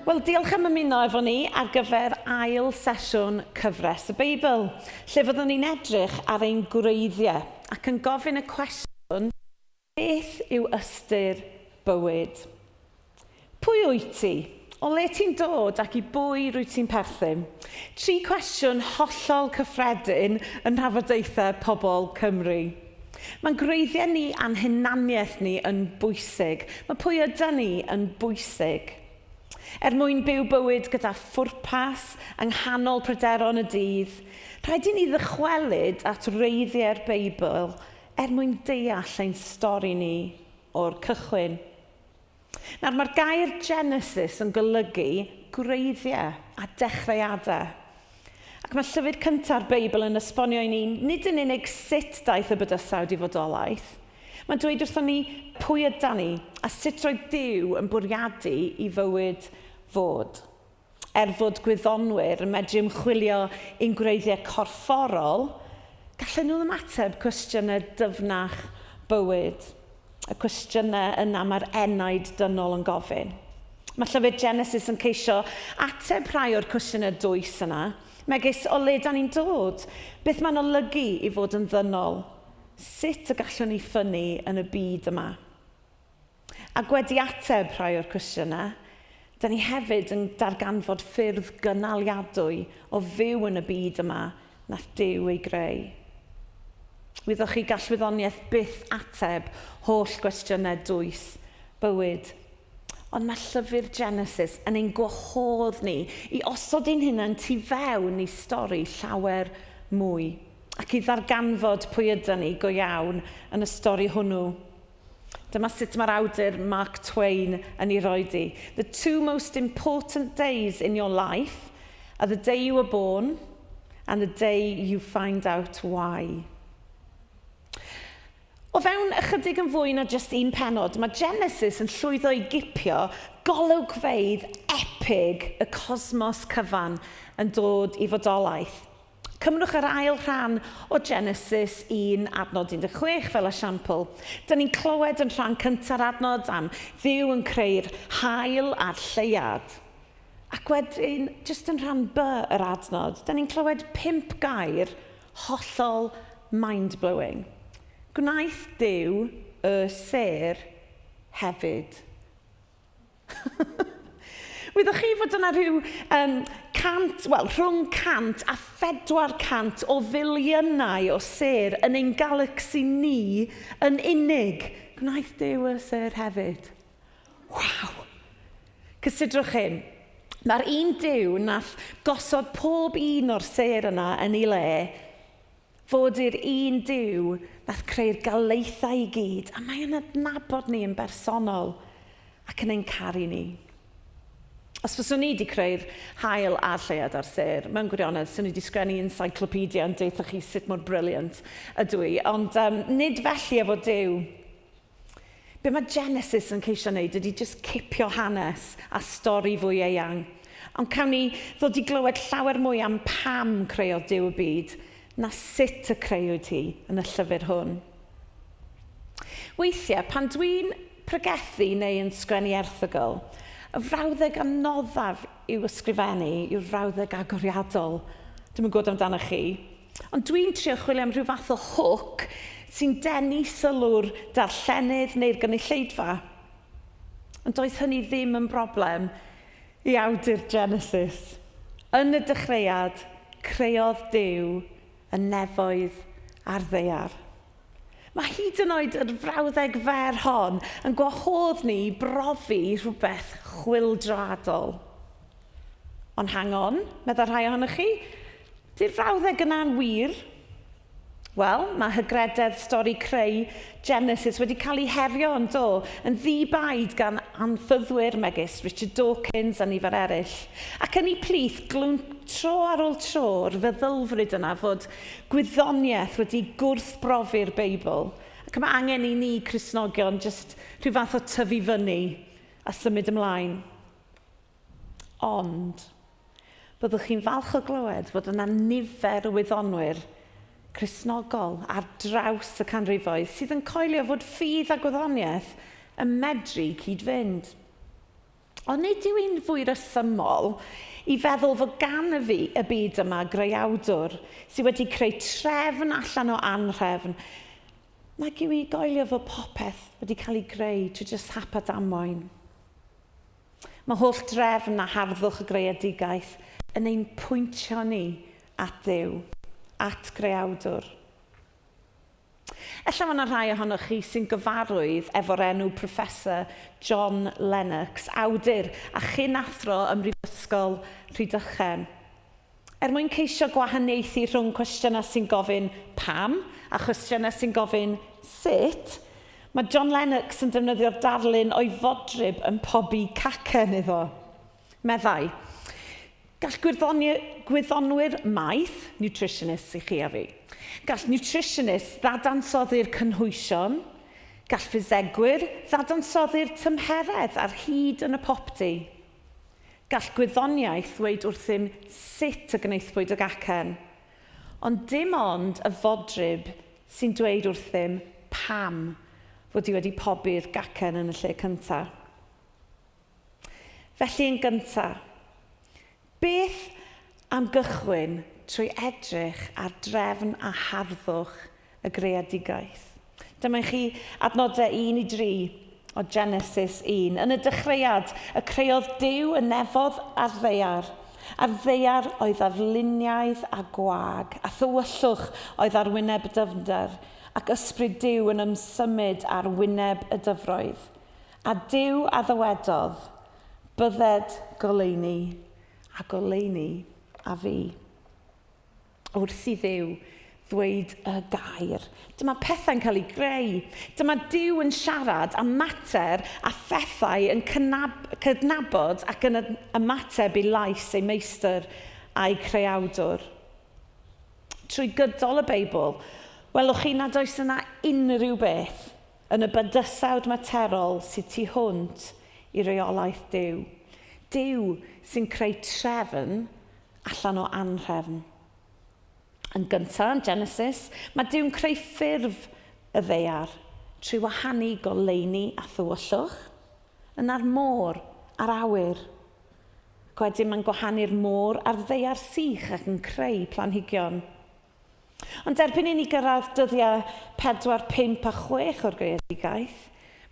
Wel, diolch am ymuno efo ni ar gyfer ail sesiwn cyfres y Beibl, lle fyddwn ni'n edrych ar ein gwreiddiau ac yn gofyn y cwestiwn, beth yw ystyr bywyd? Pwy wyt ti? O le ti'n dod ac i bwy rwyt ti'n perthyn? 3 cwestiwn hollol cyffredin yn rhafodeuthau pobl Cymru. Mae'n gwreiddiau ni a'n hunaniaeth ni yn bwysig. Mae pwy yda ni yn bwysig. Mwyn byw bywyd gyda phwrpas yng nghanol pryderon y dydd, rhaid i ni ddychwelyd at wreiddiau'r Beibl mwyn deall ein stori ni o'r cychwyn. Nawr, mae'r gair Genesis yn golygu gwreiddiau a dechreuadau. Ac mae llyfr cyntaf'r Beibl yn esbonio i ni nid yn unig sut daeth y bydysawd i fodolaeth. Mae'n dweud wrthon ni pwy yda ni a sut roedd Duw yn bwriadu i fywyd fod. Fod gwyddonwyr yn medru ymchwilio i'n gwreiddiau corfforol, gallen nhw ymateb cwestiynau dyfnach bywyd. Y cwestiynau yna mae'r enaid dynol yn gofyn. Mae llyfr Genesis yn ceisio ateb rhai o'r cwestiynau dwys yna, megis o le da ni'n dod, beth mae'n olygu i fod yn ddynol. Sut y gallwn ni ffynnu yn y byd yma? Ac wedi ateb rhai o'r cwestiynau, da ni hefyd yn darganfod ffyrdd gynaliadwy o fyw yn y byd yma nath Duw ei greu. Wyddwch chi gall wyddoniaeth byth ateb holl gwestiynau dwys bywyd. Ond mae llyfr Genesis yn ein gwahodd ni i osod ein hunain tu fewn i stori llawer mwy ac i ddarganfod pwy ydyn ni go iawn yn y stori hwnnw. Dyma sut mae'r awdur Mark Twain yn ei roi di. The 2 most important days in your life are the day you were born and the day you find out why. O fewn ychydig yn fwy na just un penod, mae Genesis yn llwyddo i gipio golwgfeydd epig y cosmos cyfan yn dod i fodolaeth. Cymrwch yr ail rhan o Genesis 1 adnod 16 fel esiampl. Dyna ni'n clywed yn rhan cynta'r adnod am Dduw yn creu'r haul a'r lleiad. Ac wedyn, jyst yn rhan B yr adnod, dyna ni'n clywed 5 gair hollol mind-blowing. Gwnaeth Duw y sêr hefyd. Wyddwch chi fod yna rhyw rhwng 100 a 400 o filiynau o sêr yn ein galaxy ni yn unig. Gwnaeth Duw y sêr hefyd. Waw! Cysidrwch hyn, mae'r un Duw nath gosod pob un o'r sêr yna yn ei le, fod i'r un Duw nath creu'r galeithau i gyd, a mae yn adnabod ni yn bersonol ac yn ein caru ni. Os fyswn ni wedi creu'r haul a'r lleiad a'r sêr, mewn gwirionedd, swn i wedi sgwennu encyclopedia yn deitha chi sut mor briliant ydw i, ond nid felly efo Duw. Be mae Genesis yn ceisio wneud ydy just cipio hanes a stori fwy eang. Ond cawn ni ddod i glywed llawer mwy am pam creu Duw y byd, na sut y creuwyd hi yn y llyfr hwn. Weithiau, pan dwi'n pregethu neu yn sgwennu erthygl, y frawddeg anoddaf i'w ysgrifennu yw'r frawddeg agoriadol. Dwi'n yn gwybod amdano chi. Ond dwi'n trio chwilio am rhyw fath o hook sy'n denu sylw'r darllenydd neu'r gynulleidfa. Ond doedd hynny ddim yn broblem i awdur Genesis. Yn y dechreuad, creuodd Duw y nefoedd a'r ddaear. Mae hyd yn oed yr frawddeg fer hon yn gwahodd ni i brofi rhywbeth chwyldroadol. Ond hang on, meddwl rhai ohonych chi, di'r frawddeg yna'n wir? Wel, mae hygrededd stori creu Genesis wedi cael ei herio yn yn ddibaid gan anffyddwyr megis Richard Dawkins a nifer eraill. Ac yn ei plith glwn tro ar ôl tro'r feddylfryd yna fod gwyddoniaeth wedi gwrthbrofi'r Beibl. Ac mae angen i ni Cristnogion just rhyw fath o tyfu fyny a symud ymlaen. Ond, byddwch chi'n falch o glywed fod yna nifer o wyddonwyr Cristnogol ar draws y canrifoedd sydd yn coelio fod ffydd a gwyddoniaeth yn medru cyd-fynd. Ond nid yw un fwy resymol i feddwl fod gan y byd yma greuawdwr sydd wedi creu trefn allan o anhrefn, nag yw i goelio fod popeth wedi cael ei greu trwy jyst hap a damwain. Mae holl drefn a harddwch y greadigaeth yn ein pwyntio ni at Dduw, at greawdwr. Ella mae yna rhai ohonoch chi sy'n gyfarwydd efo'r enw Professor John Lennox, awdur a chynathro ym Mhrifysgol Rhydychen. Mwyn ceisio gwahaniaethu rhwng cwestiynau sy'n gofyn pam a cwestiynau sy'n gofyn sut, mae John Lennox yn defnyddio'r darlun o'i fodryb yn pobi cacen iddo. Meddai, gall gwyddonwyr maeth, nutritionist i chi a fi, gall nutritionist ddadansoddi'r cynhwysion, gall ffisegwyr ddadansoddi'r tymheredd a'r hyd yn y popty. Gall gwyddoniaeth ddweud wrthym sut y gwneithpwyd y gacen, ond dim ond y fodryb sy'n dweud wrthym pam fod i wedi pobi'r gacen yn y lle cyntaf. Felly yn gyntaf, beth am gychwyn trwy edrych ar drefn a harddwch y greadigaeth? Dyma chi adnodau 1 i 3 o Genesis 1. Yn y dechreuad, y creodd Duw y nefodd a'r ddeiar. A'r ddeiar oedd arluniaidd a gwag, a thywyllwch oedd ar wyneb y dyfnder, ac ysbryd Duw yn ymsymud ar wyneb y dyfroedd. A Duw a ddywedodd, bydded goleuni, a goleuni a fi. Wrth i Dduw ddweud y gair. Dyma pethau'n cael ei greu. Dyma Duw yn siarad am mater a phethau yn cydnabod ac yn ymateb i lais ei meistr a'i creawdwr. Trwy gydol y Beibl, welwch chi nad oes yna unrhyw beth yn y bydysawd materol sydd tu hwnt i reolaeth Duw. Duw sy'n creu trefn allan o anhrefn. Yn gyntaf, yn Genesis, mae Duw'n creu ffurf y ddeiar trwy wahanu goleuni a thywyllwch, yn ar môr a'r awyr. Wedyn mae'n gwahanu'r môr a'r ddeiar sych ac yn creu planhigion. Ond erbyn i ni gyrraedd dyddiau 4, 5 a 6 o'r greadigaeth,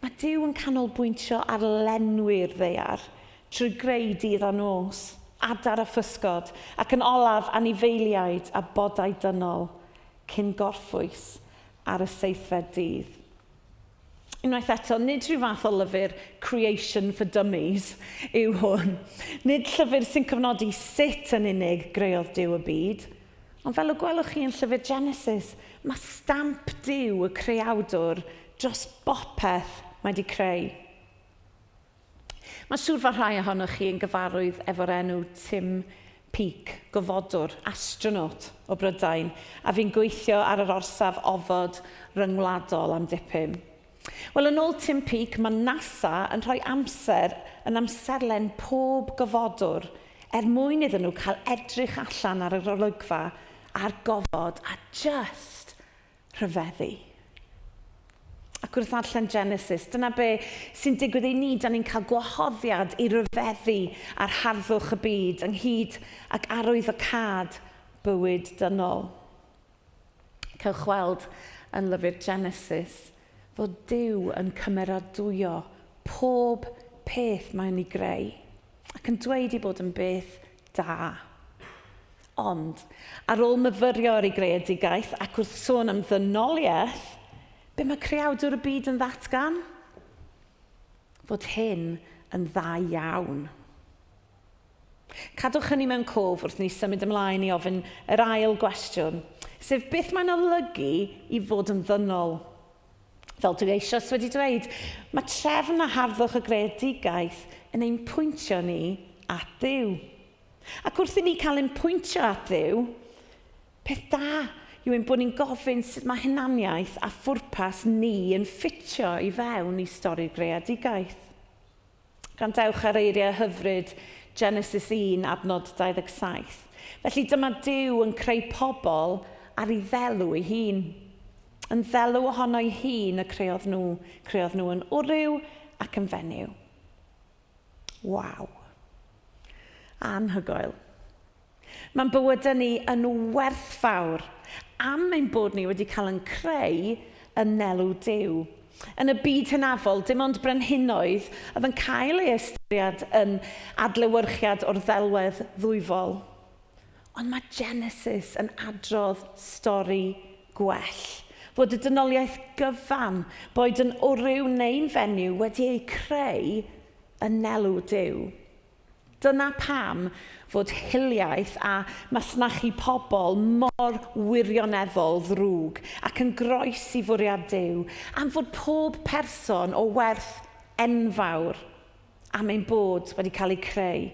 mae Duw yn canolbwyntio ar lenwi'r ddeiar trwy greu dydd a nos, adar a physgod, ac yn olaf anifeiliaid a bodau dynol, cyn gorffwys ar y seithfed dydd. Unwaith eto, nid rhyw fath o lyfr Creation for Dummies yw hwn. Nid llyfr sy'n cyfnodi sut yn unig greodd Duw y byd, ond fel y gwelwch chi yn llyfr Genesis, mae stamp Duw y creawdwr dros bopeth mae wedi creu. Mae siŵr fod rhai ohonoch chi yn gyfarwydd efo'r enw Tim Peake, gofodwr, astronaut o Brydain, a fi'n gweithio ar yr orsaf ofod ryngwladol am dipyn. Wel, yn ôl Tim Peake, mae NASA yn rhoi amser yn amserlen pob gofodwr mwyn iddyn nhw cael edrych allan ar yr olygfa a'r gofod a just rhyfeddu. Ac wrth allan Genesis, dyna be sy'n digwydd i ni, da ni'n cael gwahoddiad i ryfeddu ar harddwch y byd ynghyd ac arwydd o cad bywyd dynol. Cewch weld yn lyfr Genesis fod Duw yn cymeradwyo pob peth mae'n ei greu ac yn dweud i bod yn beth da. Ond, ar ôl myfyrio'r ei greadigaeth ac wrth sôn am ddynoliaeth, be mae creawdwr y byd yn ddatgan? Fod hyn yn dda iawn. Cadwch hynny mewn cof wrth ni symud ymlaen i ofyn yr ail gwestiwn, sef beth mae'n olygu i fod yn ddynol. Fel dwi eisoes wedi dweud, mae trefn a harddwch y greadigaeth yn ein pwyntio ni at Dduw. Ac wrth i ni cael ein pwyntio at Dduw, peth da yw ein bod ni'n gofyn sut mae hunaniaeth a phwrpas ni yn ffitio i fewn i stori'r greadigaeth. Gwrandewch ar eiriau hyfryd Genesis 1, adnod 27. Felly dyma Duw yn creu pobl ar ei ddelw ei hun. Yn ddelw ohono ei hun y creodd nhw yn wryw ac yn fenyw. Waw. Anhygoel. Mae'n bywydau ni yn werthfawr am ein bod ni wedi cael yn creu yn nelw Duw. Yn y byd hynafol, dim ond brenhinoedd oedd yn cael ei ystyried yn adlewyrchiad o'r ddelwedd ddwyfol. Ond mae Genesis yn adrodd stori gwell, fod y dynoliaeth gyfan boed yn wryw neu'n fenyw wedi ei creu yn nelw Duw. Dyna pam fod hiliaeth a masnachu pobl mor wirioneddol ddrwg ac yn groes i fwriad Duw, am fod pob person o werth enfawr am ein bod wedi cael ei creu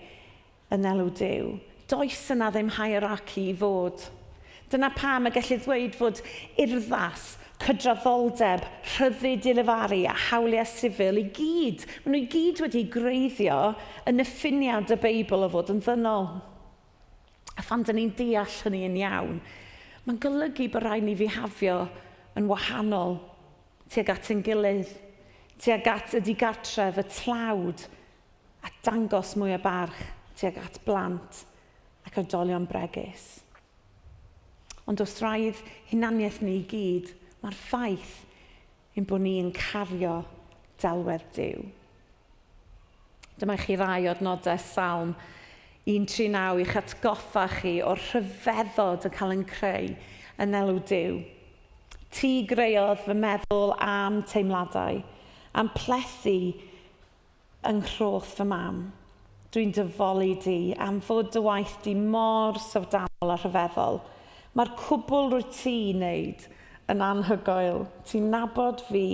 yn elw Duw. Does yna ddim hierarchy i fod. Dyna pam y gellir ddweud fod urddas, cydraddoldeb, rhyddid i lefaru a hawliau sifil i gyd. Maen nhw i gyd wedi greiddio yn effiniad y Beibl o fod yn ddynol. A phan dyn ni'n deall hynny yn iawn, mae'n golygu bod rhaid ni fihafio yn wahanol tuag at ein gilydd, tuag at y digartref, y tlawd, a dangos mwy o barch tuag at blant ac oedolion bregus. Ond os rhaid hunaniaeth ni i gyd, mae'r ffaith ein bod ni'n cario delwedd Duw. Dyma chi rai o'r nodau Salm 139 i'ch atgoffa chi o'r rhyfeddod yn cael yn creu yn elw Duw. Ti greodd fy meddwl am teimladau, am plethu yng nghroth fy mam. Dwi'n dyfolu di am fod dy waith di mor sofdanol a rhyfeddol. Mae'r cwbl rwy ti'n wneud yn anhygoel. Ti'n nabod fi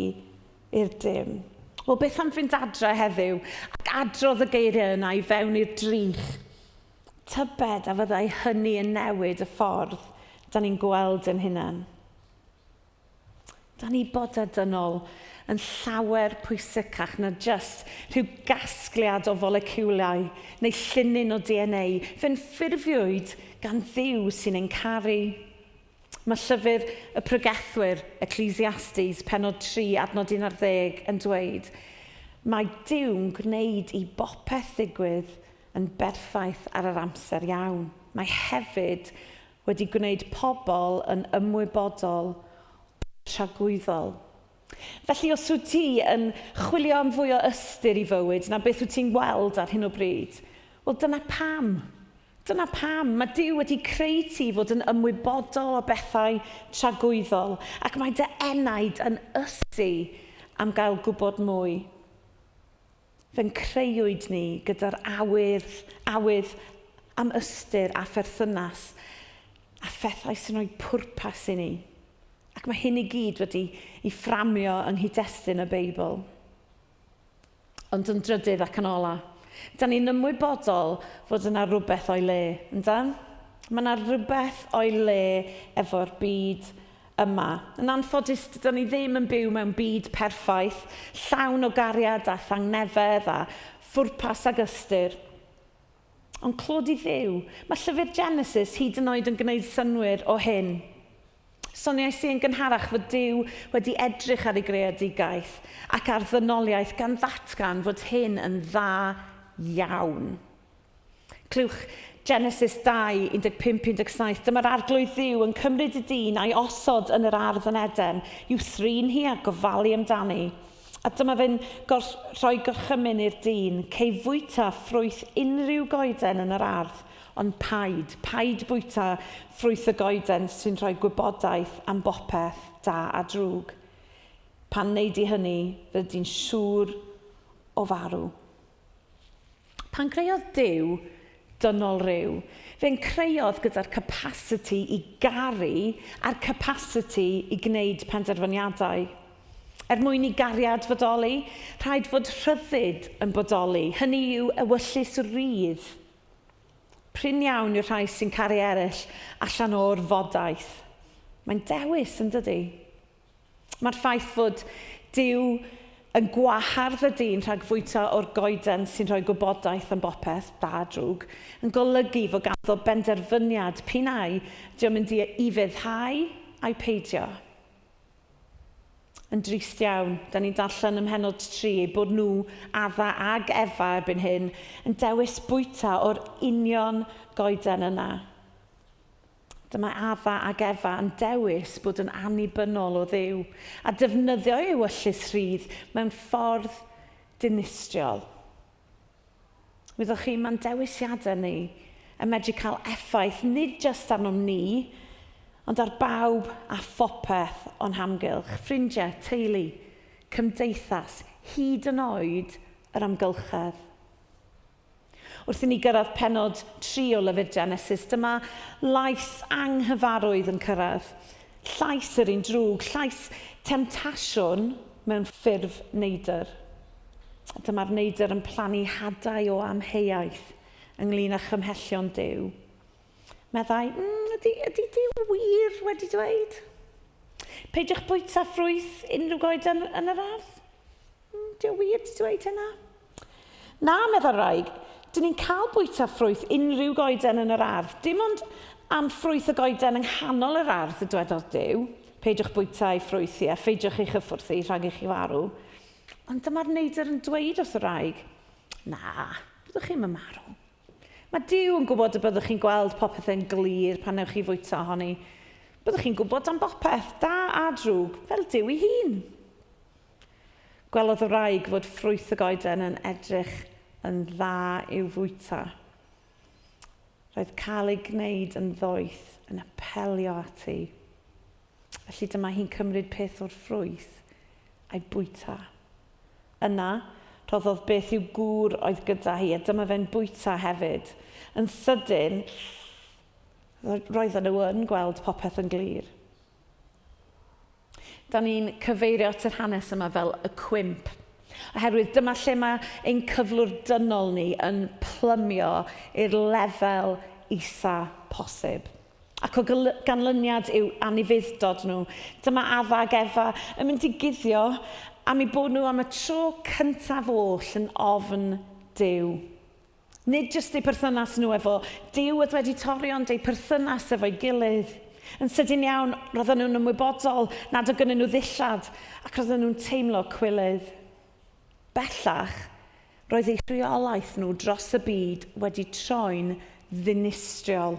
i'r dim. Wel, beth am fynd adre heddiw ac adrodd y geiriau yna i fewn i'r drych. Tybed a fyddai hynny yn newid y ffordd da ni'n gweld yn hunan. Da ni bodau dynol yn llawer pwysicach na just rhyw gasgliad o foleciwlau neu llinyn o DNA fe'n ffurfiwyd gan Dduw sy'n ein caru. Mae llyfr y Pregethwyr, Ecclesiastes, penod 3, adnod 11 yn dweud, mae Dyw'n gwneud i bopeth ddigwydd yn berffaith ar yr amser iawn. Mae hefyd wedi gwneud pobl yn ymwybodol tragwyddol. Felly os wyt ti yn chwilio am fwy o ystyr i fywyd na beth wyt ti'n gweld ar hyn o bryd, wel dyna pam. Dyna pam mae Duw wedi creu ti fod yn ymwybodol o bethau tragwyddol ac mae dy enaid yn ysu am gael gwybod mwy. Fe'n creuwyd ni gyda'r awydd am ystyr a pherthynas a phethau sy'n rhoi pwrpas i ni. Ac mae hyn i gyd wedi ei fframio yng nghyd-destun y Beibl. Ond yn drydydd ac yn ola, da ni'n ymwybodol fod yna rhywbeth o'i le, yndan? Mae yna rhywbeth o'i le efo'r byd yma. Yn anffodus, da ni ddim yn byw mewn byd perffaith, llawn o gariad a thangnefedd a phwrpas ag ystyr. Ond clod i Dduw, mae llyfr Genesis hyd yn oed yn gwneud synwyr o hyn. Soniais i yn gynharach fod Duw wedi edrych ar ei greadigaeth ac ar ddynoliaeth gan ddatgan fod hyn yn dda iawn. Clywch Genesis 2, 15-17, dyma'r arglwydd Dduw yn cymryd y dyn a'i osod yn yr ardd yn Eden, i'w thrin hi a gofalu amdani. A dyma fe'n rhoi gorchymyn i'r dyn, cei fwyta ffrwyth unrhyw goeden yn yr ardd, ond paid bwyta ffrwyth y goeden sy'n rhoi gwybodaeth am bopeth da a drwg. Pan wneud i hynny, fydd siŵr o farw. Pan creodd Duw dynol ryw, fe'n creodd gyda'r capacity i garu a'r capacity i gwneud penderfyniadau. Mwyn i gariad fodoli, rhaid fod rhyddid yn bodoli. Hynny yw ewyllus rydd. Pryn iawn yw'r rhai sy'n caru eraill allan o'r fodaeth. Mae'n dewis yn dydy. Mae'r ffaith fod Duw yn gwahardd y dyn rhag fwyta o'r goeden sy'n rhoi gwybodaeth am bopeth da drwg yn golygu fod ganddo benderfyniad pinau di'n mynd i fyddhau a'i peidio. yn drist iawn. Da ni'n darllen ym Mhenod 3 bod nhw, Adda ag Efa erbyn hyn, yn dewis bwyta o'r union goeden yna. Dyma Adda ag Efa yn dewis bod yn annibynnol o Dduw a defnyddio ei ewyllys rhydd mewn ffordd dinistriol. Wyddwch chi, mae'n dewisiadau ni yn medru cael effaith nid jyst arnom ni, ond ar bawb a phopeth o'n hamgylch, ffrindiau, teulu, cymdeithas, hyd yn oed yr amgylchedd. Wrth i ni gyrraedd pennod 3 o lyfr Genesis, dyma lais anghyfarwydd yn cyrraedd. Llais yr un drwg, llais temtasiwn mewn ffurf neidr. Dyma'r neidr yn plannu hadau o amheuaeth ynglŷn â chymhellion Duw. Meddai, ydy Duw wir wedi dweud? Peidiwch bwyta ffrwyth unrhyw goeden yn yr ardd? Duw wir wedi dweud hynna? Na, meddai'r wraig, dyn ni'n cael bwyta ffrwyth unrhyw goeden yn yr ardd. Dim ond am ffrwyth y goeden yng nghanol yr ardd y dwedodd Duw. Peidiwch bwyta ei ffrwyth a pheidiwch eich hyffwrthu rhag eich i farw. Ond dyma'r neidr yn dweud wrth y wraig, na, byddwch chi'n marw. Mae Duw yn gwybod y byddwch chi'n gweld popeth yn glir pan ewch chi fwyta ohoni. Byddwch chi'n gwybod am bopeth da a drwg fel Duw ei hun. Gwelodd y wraig fod ffrwyth y goeden yn edrych yn dda i'w fwyta. Roedd cael ei gwneud yn ddoeth yn apelio ati. Felly dyma hi'n cymryd peth o'r ffrwyth a'i bwyta. Yna, rhoddodd beth yw gŵr oedd gyda hi, a dyma fe'n bwyta hefyd. Yn sydyn, roedden nhw yn gweld popeth yn glir. Da ni'n cyfeirio at yr hanes yma fel y cwymp. Oherwydd dyma lle mae ein cyflwr dynol ni yn plymio i'r lefel isa posib. Ac o ganlyniad yw anifuddod nhw. Dyma Adda ag Efa yn mynd i guddio am eu bod nhw am y tro cyntaf oll yn ofn Duw. Nid jyst eu perthynas nhw efo Duw oedd wedi torri, ond eu perthynas efo'i gilydd. Yn sydyn iawn, roedden nhw'n ymwybodol nad o gynnyn nhw ddillad ac roedden nhw'n teimlo cwilydd. Bellach, roedd eu rheolaeth nhw dros y byd wedi troi'n ddinistriol.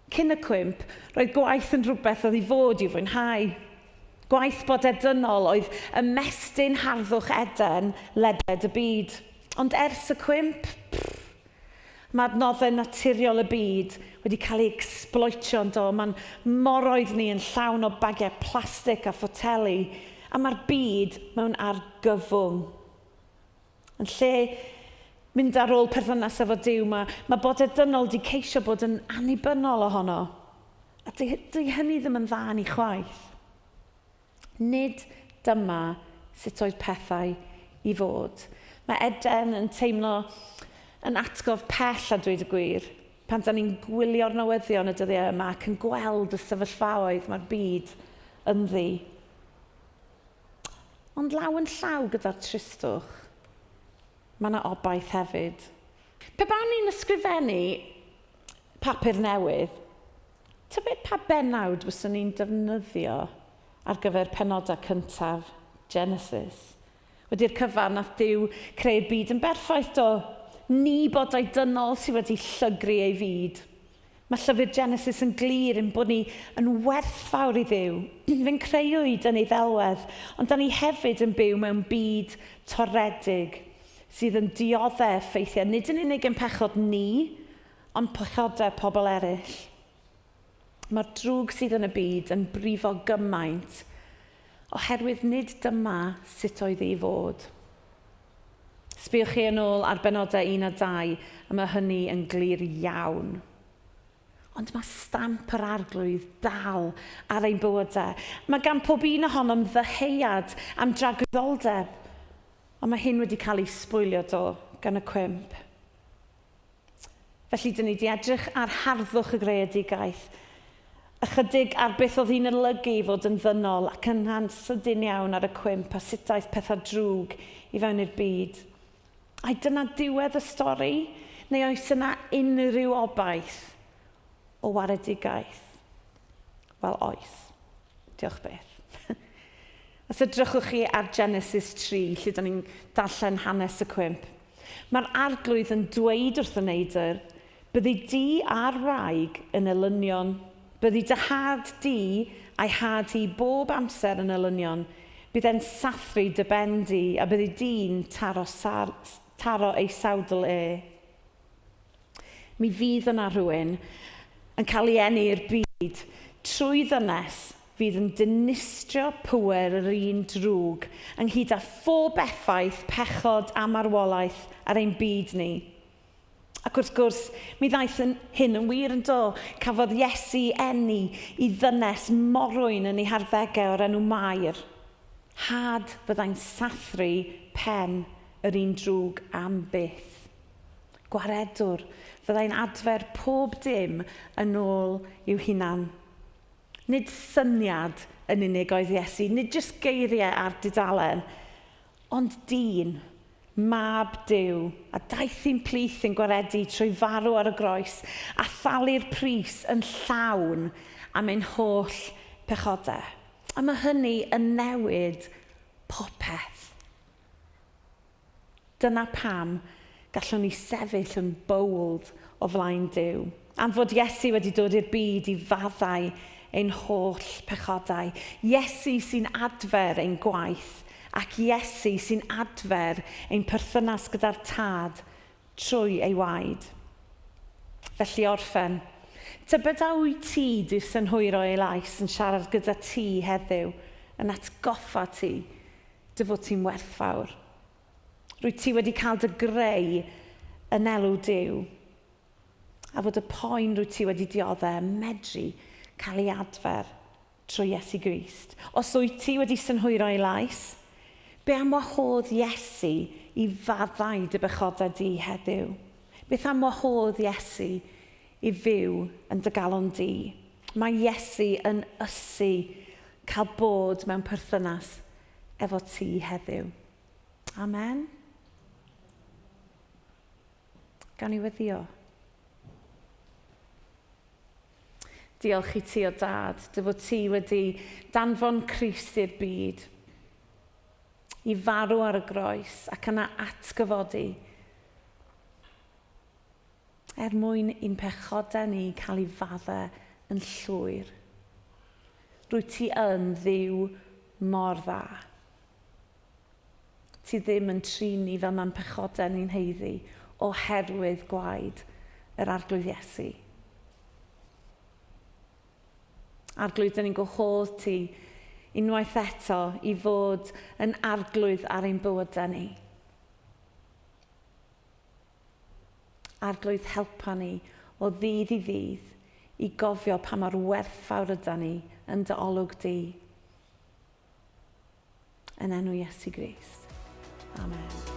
Cyn y cwymp, roedd gwaith yn rhywbeth oedd i fod i'w fwynhau. Gwaith bodedynol oedd ymestyn harddwch Eden ledled y byd. Ond ers y cwymp, mae adnoddau naturiol y byd wedi cael ei ecsbloetio yn do. Mae'n moroedd ni yn llawn o bagiau plastig a ffoteli, a mae'r byd mewn argyfwng. Yn lle mynd ar ôl perthynas efo Duw, mae bodedynol wedi ceisio bod yn annibynnol ohono. A di hynny ddim yn dda ni chwaith. Nid dyma sut oedd pethau i fod. Mae Eden yn teimlo yn atgof pell a dweud y gwir, pan da ni'n gwylio'r newyddion y dyddiau yma ac yn gweld y sefyllfaoedd mae'r byd ynddi. Ond law yn llaw gyda'r tristwch, mae yna obaith hefyd. Pe bawn ni'n ysgrifennu papur newydd, tybed pa bennawd fyswn ni'n defnyddio ar gyfer penodau cyntaf Genesis. Wedi'r cyfan nath Duw creu'r byd yn berffaith do. Ni bodau dynol sydd wedi llygru ei fyd. Mae llyfr Genesis yn glir yn bod ni yn werthfawr i Dduw. Fe'n creuwyd yn ei ddelwedd, ond da ni hefyd yn byw mewn byd toredig sydd yn dioddau effeithiau, nid yn unig yn pechod ni, ond pechodau pobl eraill. Mae'r drwg sydd yn y byd yn brifo gymaint, oherwydd nid dyma sut oedd ei fod. Sbiwch chi yn ôl ar benodau 1 a 2, a mae hynny yn glir iawn. Ond mae stamp yr arglwydd dal ar ein bywydau. Mae gan pob un ohonom ddyheuad am dragwyddoldeb, ond mae hyn wedi cael ei sbwylio do gan y cwymp. Felly, dyn ni wedi edrych ar harddwch y greadigaeth, ychydig ar beth oedd hi'n olygu i fod yn ddynol ac yn sydyn iawn ar y cwymp a sut daeth pethau drwg i fewn i'r byd. A dyna diwedd y stori, neu oes yna unrhyw obaith o waredigaeth? Wel, oes. Diolch beth. Os edrychwch chi ar Genesis 3, lle da ni'n darllen hanes y cwmp, mae'r arglwydd yn dweud wrth y neidr, byddi di a'r wraig yn elynion, byddi dy had di a'i had hi bob amser yn elynion, bydd e'n sathru dy ben di, a byddi di'n taro ei sawdl e. Mi fydd yna rhywun yn cael ei enni'r byd trwy ddynes fydd yn dinistrio pŵer yr un drwg ynghyd â phob effaith pechod a marwolaeth ar ein byd ni. Ac wrth gwrs, mi ddaeth hyn yn wir yn do. Cafodd Iesu eni i ddynes morwyn yn ei harddegau o'r enw Mair. Had fyddai'n sathru pen yr un drwg am byth. Gwaredwr, fyddai'n adfer pob dim yn ôl i'w hunan. Nid syniad yn unig oedd Iesu, nid jyst geiriau ar dudalen, ond dyn, mab Duw, a daeth hi'n plith yn gwaredu trwy farw ar y groes, a thalu'r pris yn llawn am ein holl pechodau. A mae hynny yn newid popeth. Dyna pam gallwn ni sefyll yn bowld o flaen Duw. Am fod Iesu wedi dod i'r byd i faddau ein holl pechodau. Iesu sy'n adfer ein gwaith, ac Iesu sy'n adfer ein perthynas gyda'r tad trwy ei waed. Felly orffen. Tybed a wyt ti di'r synhwyro ei lais yn siarad gyda ti heddiw, yn atgoffa ti dy fod ti'n werthfawr. Rwyt ti wedi cael dy greu yn elw Duw, a fod y poen rwyt ti wedi dioddau medru cael ei adfer trwy Iesu Grist. Os wyt ti wedi synhwyro ei lais, be am wahodd Iesu i faddau dy bechodau di heddiw? Beth am wahodd Iesu i fyw yn dy galon di? Mae Iesu yn ysu cael bod mewn perthynas efo ti heddiw. Amen. Gawn ni weddio. Diolch i ti o Dad, dy fod ti wedi danfon Crist i'r byd, i farw ar y groes ac yna atgyfodi mwyn i'n pechodau ni cael ei faddau yn llwyr. Rwyt ti yn Dduw mor dda. Ti ddim yn trin ni fel mae'n pechodau ni'n heiddi oherwydd gwaed yr arglwydd Iesu. Arglwydd, dyn ni'n gwahodd ti unwaith eto i fod yn arglwydd ar ein bywydau ni. Arglwydd helpa ni o ddydd i ddydd i gofio pa mor werthfawr yda ni yn dy olwg di. Yn enw Iesu Grist. Amen.